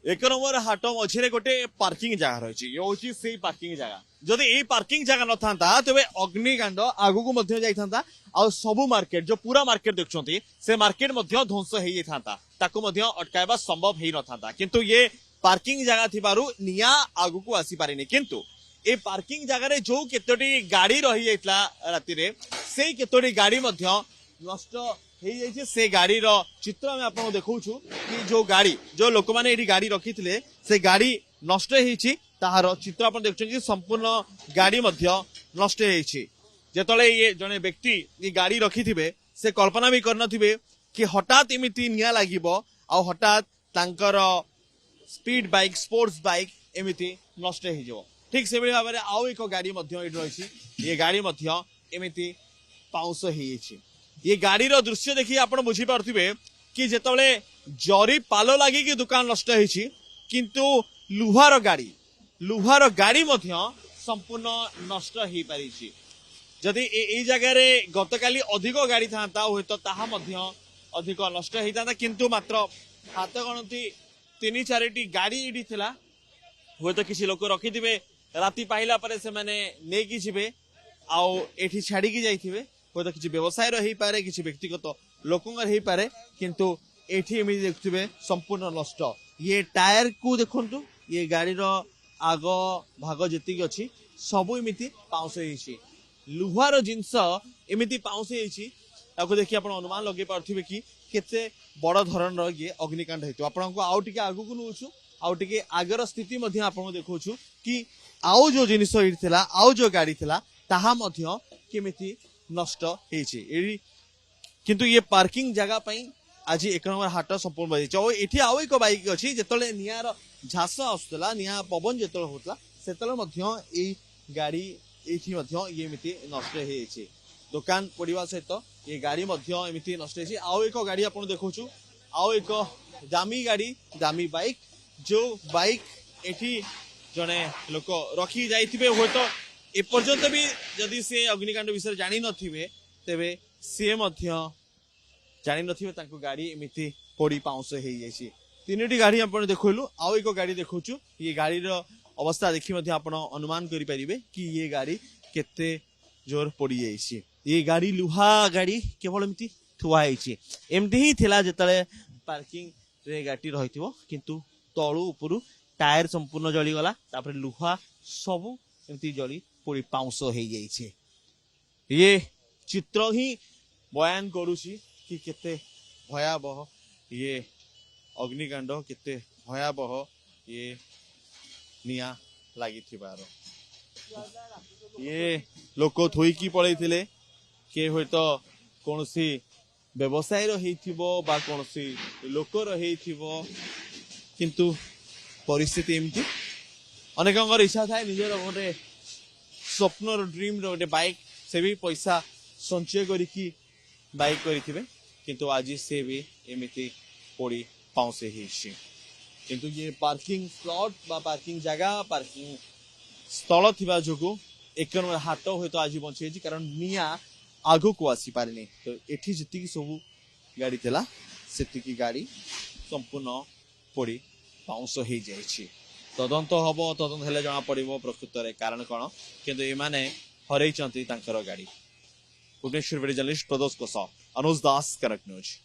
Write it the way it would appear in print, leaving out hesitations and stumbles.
एक नंबर हाट मझे गोटे पार्किंग जगह रही ये से पार्किंग जगह जदि ये पार्किंग जगह न था तेरे अग्निकांड आगू जाता आ सबू मार्केट जो पूरा मार्केट देखुं से मार्केट ध्वंस हो जाता अटकाइबा संभव हो न था किंतु ये पार्किंग जगह थिबारु निया आगू को आसी पारिनी किंतु ए पार्किंग जगह रे जो केतोटी गाड़ी रही जाइतला राति रे से केतोटी गाड़ी नष्ट हो जाइए से गाड़ी रो चित्र में आपको देखौछु कि जो गाड़ी जो लोक माने एठी गाड़ी रखिथिले से गाड़ी नष्ट होईछि ताहार चित्र आपन देखछन कि संपूर्ण गाड़ी मध्य नष्ट होईछि जेतले ये जने व्यक्ति ये गाड़ी रखिथिबे से कल्पना भी करनथिबे कि हठात एमिति निया लागिबो आ हठात तांकर स्पीड बाइक स्पोर्ट्स बाइक एमिति नष्ट हो जाइबो ठीक से भाव में आउ एक गाड़ी रही ये गाड़ी एमिति पाउंस हो ये गाड़ी रो दृश्य देखिए आप बुझी पार्थिबे कि जेतबले जरी पालो लगी कि दुकान नष्ट होईछि किंतु लुहार गाड़ी संपूर्ण नष्ट हो पारिछि जदि ए जगह रे गतकाली अधिक गाड़ी था हुए तो ताहा मध्य अधिक नष्ट होता किंतु मात्र हाथ गणती 3-4टी गाड़ी एठी थिला हुए तो किसी लोक रखिथिबे राति पाइला परे से माने नेकी जिबे आउ एठी छाड़ी की जाइथिबे तो किसी व्यवसाय रही पारे किसी व्यक्तिगत लोकंगर ही पारे किंतु एठी एमि देखुथिबे संपूर्ण नष्ट ये टायर को देखंतु ये गाड़ी रो आग भाग जेतिक अछि सब एमिति पाउस होईछि लुहार जिंस एमिति पाउस होईछि ताको देखि आपण अनुमान लगे पारथिबे कि केते बड़ धरण रो ये अग्निकांड हेतु आपनको आउ टिके आगु को नउछु आउ टिके आगर स्थिति मध्ये आपनको देखौछु कि आउ जो जिनिस इथिला आउ जो गाड़ी थिला ताहा मध्ये केमिति नष्ट होईछि किंतु ये पार्किंग जगह पई आज एक नंबर हाट संपूर्ण बजे एठी आउ एक बाइक अछि जेतले नियार झास आसुतला निया पवन जेतले होतला सेतले मध्ये ए गाड़ी एठी मध्ये ये एमिति नष्ट होईछि दुकान पड़िवा सहित ये गाड़ी मध्ये एमिति नष्ट होईछि आउ एक गाड़ी आपण देखौछु आउ एक दामी बाइक जो बाइक एठी जने लोक रखी जाइथिबे होय तो ए पर्यंत भी जदि से अग्निकांड विषय जानी नथिबे तेबे से मध्य जानी नथिबे तांको गाड़ी एमिति पड़ी पाउंस हो जाइछि 3टी गाड़ी आपण देखैलु आउ एक गाड़ी देखौछु ये गाड़ी रो अवस्था देखि मध्य आपण अनुमान करि परिबे कि ये गाड़ी केते जोर पड़ी जाइछि ये गाड़ी लुहा गाड़ी केवल एमिति थुआ आइछि एमिति ही थिला जेतले पार्किंग रे गाड़ी रहिथिबो किंतु तळु उपरु टायर संपूर्ण जली गला तापर लुहा सब एमिति जली पूरी पाउंस हो जाइए ये चित्र ही बयान करुची कि केते भयावह ये अग्निकांड केते भयावह ये निया लगी ये लोक थोईकी पड़े के हुए तो कौन सी व्यवसाय रहीथिबो बा कौन सी लोक रहीथिबो किंतु परिस्थिति एमती अनेक इच्छा थाए निजर गोटे स्वप्न ड्रीम रोटे बाइक से भी पैसा संचय करिकी बाइक करिथिबे किंतु आज से भी एमिति पड़ी पाउस होईछि किंतु ये पार्किंग स्लॉट बा पार्किंग जगह पार्किंग स्थल थिबा जोगु एक नंबर हाट होय तो आज बंची छि कारण निया आगु को आसी पारिनी तो एठी जति की सब गाड़ी थिला सेति की गाड़ी संपूर्ण पड़ी पाउस हो जाइछि तदंत हम तदंत हेले जना पड़ो प्रकृत रे कारण कौन किंतु एमाने हरैचंती तांकर गाड़ी भुवनेश्वर जर्नलिस्ट प्रदोष अनुज दास कनक न्यूज।